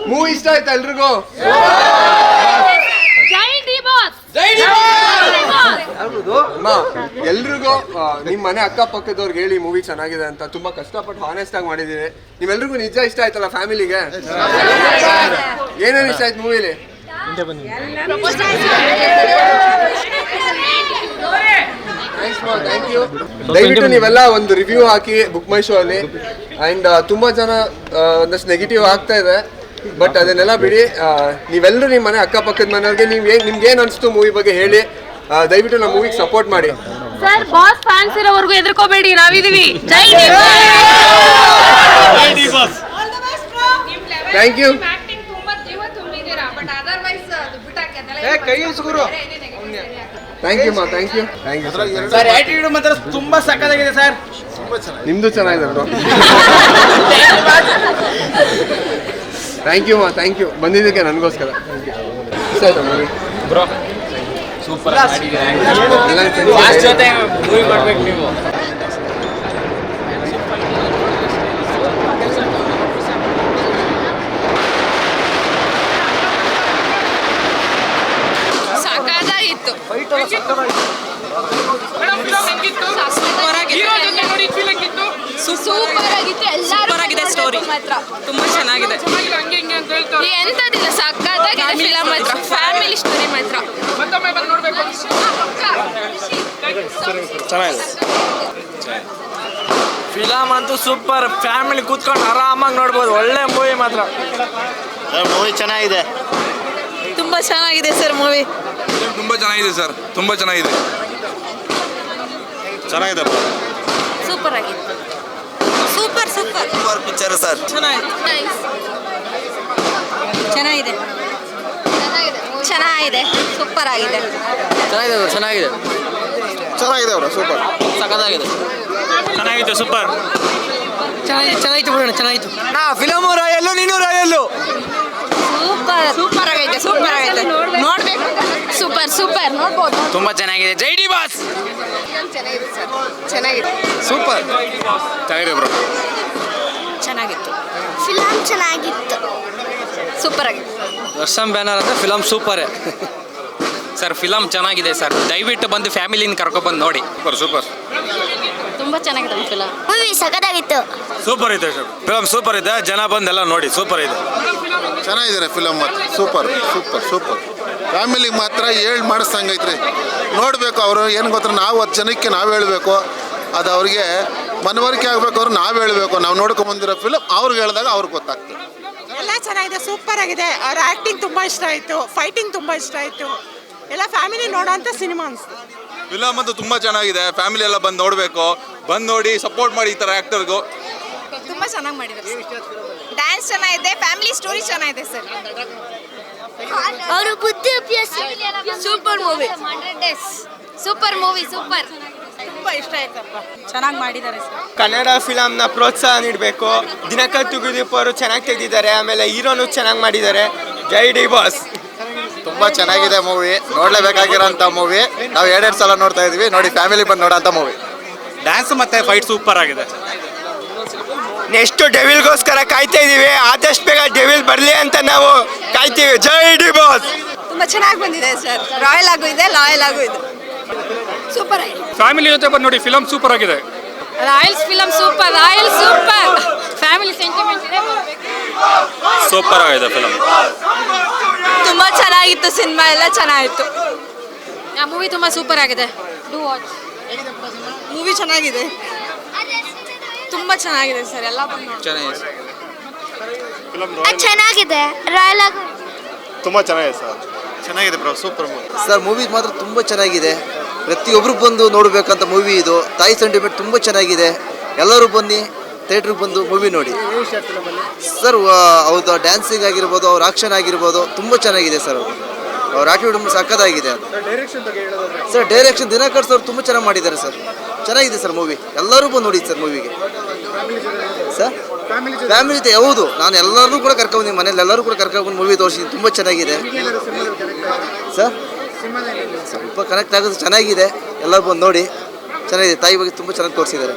Movie ಇಷ್ಟ ಆಯ್ತಾ ಎಲ್ರಿಗೂ? ಎಲ್ರಿಗೂ ನಿಮ್ ಮನೆ ಅಕ್ಕಪಕ್ಕದವ್ರಿಗೆ ಹೇಳಿ ಮೂವಿ ಚೆನ್ನಾಗಿದೆ ಅಂತ. ತುಂಬಾ ಕಷ್ಟಪಟ್ಟು ಹಾನೆಸ್ಟ್ ಆಗಿ ಮಾಡಿದೀವಿ. ನಿಮ್ಮೆಲ್ರಿಗೂ ನಿಜ ಇಷ್ಟ ಆಯ್ತಲ್ಲ ಫ್ಯಾಮಿಲಿಗೆ? ಏನೇನು ಇಷ್ಟ ಆಯ್ತು ಮೂವಿಲಿ? Thank you. ದಯವಿಟ್ಟು ನೀವೆಲ್ಲ ಒಂದು ರಿವ್ಯೂ ಹಾಕಿ ಬುಕ್ ಮೈ ಶೋ ಅಲ್ಲಿ. ಅಂಡ್ ತುಂಬಾ ಜನ ಒಂದಷ್ಟು ನೆಗೆಟಿವ್ ಆಗ್ತಾ ಇದೆ, ಬಟ್ ಅದನ್ನೆಲ್ಲ ಬಿಡಿ. ನೀವೆಲ್ಲರೂ ನಿಮ್ಮ ಮನೆ ಅಕ್ಕಪಕ್ಕದ ಮನೆಯವ್ರಿಗೆ ನಿಮ್ಗೆ ಏನ್ ಅನ್ಸ್ತು ಮೂವಿ ಬಗ್ಗೆ ಹೇಳಿ. ದಯವಿಟ್ಟು ನಮ್ಮ ಮೂವಿಗೆ ಸಪೋರ್ಟ್ ಮಾಡಿ ಸರ್. ಬಾಸ್ ಫ್ಯಾನ್ಸ್ ಇರೋವರೆಗೂ ಎದುರ್ಕೋಬೇಡಿ, ನಾವಿದೀವಿ. ಜೈ boss. Thank you. Thank you ಮಾ, ಥ್ಯಾಂಕ್ ಯು. ಸರ್ ಆಟಿಟ್ಯೂಡ್ ಮಾತ್ರ ತುಂಬಾ ಸಕ್ಕತ್ತಾಗಿದೆ ಸರ್. ನಿಮ್ದು ಚೆನ್ನಾಗಿದೆ ಬ್ರೋ. ಥ್ಯಾಂಕ್ ಯು ಮಾ, ಥ್ಯಾಂಕ್ ಯು ಬಂದಿದ್ದಕ್ಕೆ ನನಗೋಸ್ಕರ. ಇಷ್ಟ ಆಯ್ತಾ ಮೂವಿ ಬ್ರೋ? ಸೂಪರ್ ಜೊತೆ ಮೂವಿ ಮಾಡ್ಬೇಕು ನೀವು. ಸಾಕಾಗಿತ್ತು. ಸೂಪರ್ ಆಗಿತ್ತು. ಎಲ್ಲರೂ ಆಗಿದೆ. ಸ್ಟೋರಿ ಮಾತ್ರ ತುಂಬಾ ಚೆನ್ನಾಗಿದೆ. ಎಂತದಿಲ್ಲ, ಸಕ್ಕತ್ತಾಗಿದೆ ಫಿಲಂ ಮಾತ್ರ. ಫ್ಯಾಮಿಲಿ ಸ್ಟೋರಿ ಮಾತ್ರ. ಚೆನ್ನಾಗಿದೆ ಫಿಲಂ ಅಂತೂ ಸೂಪರ್. ಫ್ಯಾಮಿಲಿ ಕೂತ್ಕೊಂಡು ಆರಾಮಾಗಿ ನೋಡ್ಬೋದು. ಒಳ್ಳೆ ಮೂವಿ ಮಾತ್ರ. ಮೂವಿ ಚೆನ್ನಾಗಿದೆ, ತುಂಬಾ ಚೆನ್ನಾಗಿದೆ ಸರ್ ಮೂವಿ. ತುಂಬಾ ಚೆನ್ನಾಗಿದೆ ಸರ್, ತುಂಬಾ ಚೆನ್ನಾಗಿದೆ. ಚೆನ್ನಾಗಿದೆ ಸೂಪರ್ ಆಗಿತ್ತು. Super super super picture sir. ಚೆನ್ನಾಗಿದೆ. ಚೆನ್ನಾಗಿದೆ ಚೆನ್ನಾಗಿದೆ ಸೂಪರ್ ಆಗಿದೆ. ಚೆನ್ನಾಗಿದೆ ಚೆನ್ನಾಗಿದೆ ಚೆನ್ನಾಗಿದೆ ಅವರ ಸೂಪರ್ ಸಕ್ಕತ್ತಾಗಿದೆ. ಚೆನ್ನಾಗಿದೆ ಸೂಪರ್. ಚೆನ್ನಾಗಿತ್ತು ಬಿಡೋಣ. ಚೆನ್ನಾಗಿತ್ತು ಫಿಲಮ್. ರಾಯಲ್ಲು ನೀನು ರಾಯಲ್ಲು. ಸೂಪರ್ ಆಗೈತೆ. ಸೂಪರ್ ಆಗೈತೆ, ನೋಡ್ಬೇಕು. ಸೂಪರ್ ಸೂಪರ್ ನೋಡ್ಬೋದು. ತುಂಬಾ ಚೆನ್ನಾಗಿದೆ. ಜೈ ಡಿ ಬಾಸ್. ಚೆನ್ನಾಗಿದೆ ಸರ್, ಚೆನ್ನಾಗಿದೆ. ಸೂಪರ್ ಚೆನ್ನಾಗಿದೆ ಬ್ರೋ. ಚೆನ್ನಾಗಿತ್ತು ಫಿಲಂ. ಚೆನ್ನಾಗಿತ್ತು. ಸೂಪರ್ ಆಗಿತ್ತು. ವರ್ಷಂ ಬ್ಯಾನರ್ ಅಂದ್ರೆ ಫಿಲಂ ಸೂಪರ್ ಸರ್. ಫಿಲಂ ಚೆನ್ನಾಗಿದೆ ಸರ್. ದಯವಿಟ್ಟು ಬಂದು ಫ್ಯಾಮಿಲಿನ ಕರ್ಕೊಬಂದು ನೋಡಿ. ಸೂಪರ್ ಸೂಪರ್ ತುಂಬಾ ಚೆನ್ನಾಗಿದೆ ಫಿಲಂ. ಮೂವಿ ಸಖತ್ತಾಗಿತ್ತು. ಸೂಪರ್ ಇದೆ ಸರ್. ಫಿಲಂ ಸೂಪರ್ ಇದೆ. ಜನ ಬಂದೆಲ್ಲ ನೋಡಿ. ಸೂಪರ್ ಇದೆ. ಚೆನ್ನಾಗಿದೆ ಫಿಲಮ್ ಮಾತ್ರ. Super super super. ಫ್ಯಾಮಿಲಿಗೆ ಮಾತ್ರ ಹೇಳಿ ಮಾಡಿಸ್ದಂಗೈತ್ರಿ. ನೋಡಬೇಕು. ಅವರು ಏನು ಗೊತ್ತರ, ನಾವು 10 ಜನಕ್ಕೆ ನಾವು ಹೇಳಬೇಕು. ಅದು ಅವ್ರಿಗೆ ಮನವರಿಕೆ ಆಗಬೇಕು. ಅವ್ರು ನಾವು ಹೇಳಬೇಕು. ನಾವು ನೋಡ್ಕೊಂಬಂದಿರೋ ಫಿಲಮ್ ಅವ್ರಿಗೆ ಹೇಳಿದಾಗ ಅವ್ರಿಗೆ ಗೊತ್ತಾಗ್ತದೆ. ಎಲ್ಲ ಚೆನ್ನಾಗಿದೆ, ಸೂಪರ್ ಆಗಿದೆ. ಅವ್ರ ಆ್ಯಕ್ಟಿಂಗ್ ತುಂಬ ಇಷ್ಟ ಆಯಿತು. ಫೈಟಿಂಗ್ ತುಂಬ ಇಷ್ಟ ಆಯಿತು. ಎಲ್ಲ ಫ್ಯಾಮಿಲಿ ನೋಡೋಂಥ ಸಿನಿಮಾ ಅನಿಸ್ತು. ಫಿಲಮ್ ಅಂತೂ ತುಂಬಾ ಚೆನ್ನಾಗಿದೆ. ಫ್ಯಾಮಿಲಿ ಎಲ್ಲ ಬಂದು ನೋಡಬೇಕು. ಬಂದು ನೋಡಿ ಸಪೋರ್ಟ್ ಮಾಡಿ ಈ ಥರ ಆ್ಯಕ್ಟರ್ಗೂ. ತುಂಬ ಚೆನ್ನಾಗಿ ಮಾಡಿದ್ದಾರೆ. ಡ್ಯಾನ್ಸ್ ಚೆನ್ನಾಗಿದೆ. ಫ್ಯಾಮಿಲಿ ಸ್ಟೋರಿ ಚೆನ್ನಾಗಿದೆ ಸರ್. ಅವರು ಬುದ್ಧಿ ಅಭ್ಯಾಸ. Super movie. 100 days super movie. Super. ತುಂಬ ಇಷ್ಟ ಆಯ್ತಪ್ಪ. ಚೆನ್ನಾಗಿ ಮಾಡಿದ್ದಾರೆ ಸರ್. ಕನ್ನಡ ಫಿಲಮ್ನ ಪ್ರೋತ್ಸಾಹ ನೀಡಬೇಕು. ದಿನಕರ್ ತುಗುದೀಪ್ ಅವರು ಚೆನ್ನಾಗಿ ತೆಗೆದಿದ್ದಾರೆ. ಆಮೇಲೆ ಹೀರೋನು ಚೆನ್ನಾಗಿ ಮಾಡಿದ್ದಾರೆ. ಜೈ ಡಿ ಬಾಸ್. ತುಂಬ ಚೆನ್ನಾಗಿದೆ ಮೂವಿ. ನೋಡಲೇಬೇಕಾಗಿರೋಂಥ ಮೂವಿ. ನಾವು 2 ಸಲ ನೋಡ್ತಾ ಇದೀವಿ. ನೋಡಿ ಫ್ಯಾಮಿಲಿ ಬಂದು ನೋಡೋಂಥ ಮೂವಿ. ಡ್ಯಾನ್ಸ್ ಮತ್ತೆ ಫೈಟ್ ಸೂಪರ್ ಆಗಿದೆ. ನೆಕ್ಸ್ಟ್ ಡೆವಿಲ್ಗೋಸ್ಕರ ಕಾಯ್ತಾ ಇದೀವಿ. ಆದಷ್ಟು ಬೇಗ ಡೆವಿಲ್ ಬರಲಿ ಅಂತ ನಾವು ಕಾಯ್ತೀವಿ. ಜೈ ಡಿ ಬಾಸ್. ತುಂಬ ಚೆನ್ನಾಗಿ ಬಂದಿದೆ ಸರ್. ರಾಯಲ್ ಆಗು ಇದೆ, ಲಾಯಲ್ ಆಗು ಇದೆ. ಸೂಪರ್ ಆಗಿದೆ. ಫ್ಯಾಮಿಲಿ ಜೊತೆ ಬಂದು ನೋಡಿ. ಫಿಲಂ ಸೂಪರ್ ಆಗಿದೆ. Royals film super. Royal super. Family sentiment ಇದೆ. ಸೂಪರ್ ಆಗಿದೆ ಫಿಲಂ. ತುಂಬ ಚೆನ್ನಾಗಿತ್ತು. ಸಿನಿಮಾ ಎಲ್ಲ ಚೆನ್ನಾಗಿತ್ತು. ಆ ಮೂವಿ ತುಂಬ ಸೂಪರ್ ಆಗಿದೆ. Do watch. ಮೂವಿ ಚೆನ್ನಾಗಿದೆ. ತುಂಬ ಚೆನ್ನಾಗಿದೆ ಸರ್. ಎಲ್ಲ ಬಂದು ಚೆನ್ನಾಗಿದೆ. ರಾಯಲ್ ಆಗಿ ತುಂಬ ಚೆನ್ನಾಗಿದೆ ಸರ್. ಚೆನ್ನಾಗಿದೆ bro. Super movie sir. Movie ಮಾತ್ರ ತುಂಬ ಚೆನ್ನಾಗಿದೆ. ಪ್ರತಿಯೊಬ್ಬರು ಬಂದು ನೋಡಬೇಕಂತ ಮೂವಿ ಇದು. ತಾಯಿ ಸೆಂಟಿಮೆಂಟ್ ತುಂಬ ಚೆನ್ನಾಗಿದೆ. ಎಲ್ಲರೂ ಬನ್ನಿ ಥಿಯೇಟ್ರಿಗೆ ಬಂದು ಮೂವಿ ನೋಡಿ ಸರ್. ಅವ್ರದ್ದು ಡ್ಯಾನ್ಸಿಂಗ್ ಆಗಿರ್ಬೋದು, ಅವ್ರ ಆಕ್ಷನ್ ಆಗಿರ್ಬೋದು ತುಂಬ ಚೆನ್ನಾಗಿದೆ ಸರ್. ಅವ್ರ ಆಟಿಟ್ಯೂಡ್ ಸಕ್ಕತ್ತಾಗಿದೆ ಅದು ಸರ್. ಡೈರೆಕ್ಷನ್ ದಿನಕರ್ ಸರ್ ತುಂಬ ಚೆನ್ನಾಗಿ ಮಾಡಿದ್ದಾರೆ ಸರ್. ಚೆನ್ನಾಗಿದೆ ಸರ್ ಮೂವಿ. ಎಲ್ಲರೂ ಬಂದು ನೋಡಿ ಸರ್ ಮೂವಿಗೆ ಸರ್. ಫ್ಯಾಮಿಲಿ ಜೊತೆ ಹೌದು, ನಾನು ಎಲ್ಲರೂ ಕೂಡ ಕರ್ಕೊಂಡ್ಬಂದಿದ್ದೀನಿ, ಮನೇಲಿ ಎಲ್ಲರೂ ಕೂಡ ಕರ್ಕೊಂಡ್ಬಂದು ಮೂವಿ ತೋರಿಸಿದ್ದೀನಿ. ತುಂಬ ಚೆನ್ನಾಗಿದೆ ಸರ್. ಸ್ವಲ್ಪ ಕನೆಕ್ಟ್ ಆಗೋದು ಚೆನ್ನಾಗಿದೆ. ಎಲ್ಲರೂ ಬಂದು ನೋಡಿ ಚೆನ್ನಾಗಿದೆ. ತಾಯಿ ಬಗ್ಗೆ ತುಂಬ ಚೆನ್ನಾಗಿ ತೋರಿಸಿದ್ದಾರೆ.